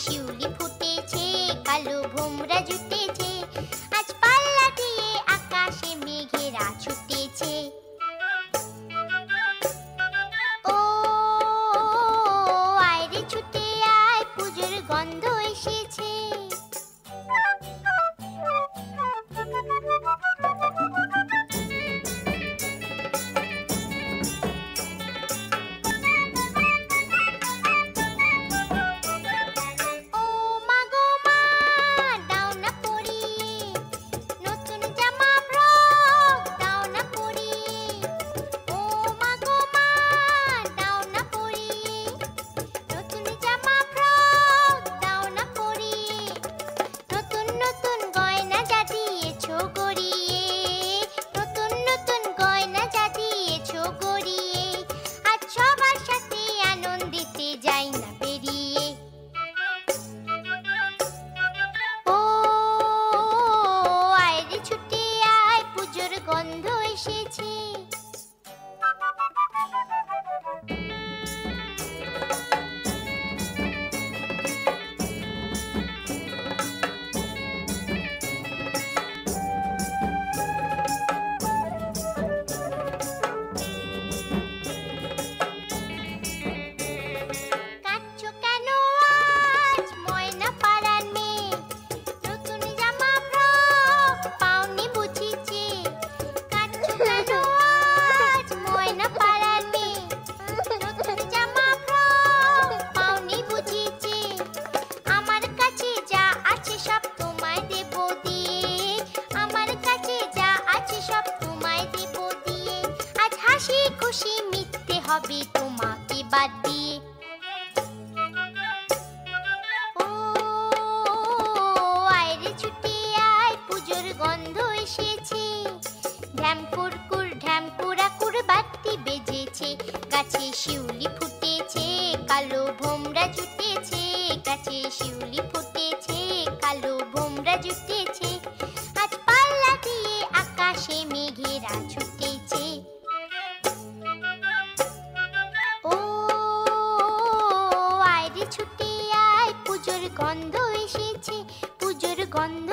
শিউলি ফুটেছে, কালো ভোমরা জুটেছে, আজ পাল্লা দিয়ে আকাশে মেঘেরা ছুটেছে। ও আয় রে ছুটে আয়, পুজোর গন্ধ এসেছে। গন্ধ এসেছে। কাঁদছো কেন আজ ময়না পাড়ার মেয়ে, নতুন জামা ফ্রক পাওনি বুঝিছে। কাঁদছো কেন আজ ময়না পাড়ার মেয়ে, নতুন জামা ফ্রক পাওনি বুঝিছে। আমার কাছে যা আছে সব তোমায় দেব দিয়ে, আমার কাছে যা আছে সব তোমায় দেব দিয়ে। আজ হাসি খুশি মিথ্যে হবে তোমাকে বাদ দিয়ে। ও আয় রে ছুটে আয়, পুজোর গন্ধ এসেছে। ঢ্যাম কুরকুর ঢ্যাম কুড়াকুর বাতি বেজেছে, গাছে শিউলি ফুটেছে, কালো ভোমরা জুটেছে, গাছে শিউলি ফুটেছে, কালো ভোমরা জুটেছে, আজ পাল্লা দিয়ে আকাশে মেঘেরা ছুটেছে। ও আয় রে ছুটে আয়, পুজোর গন্ধ এসেছে, পুজোর গন্ধ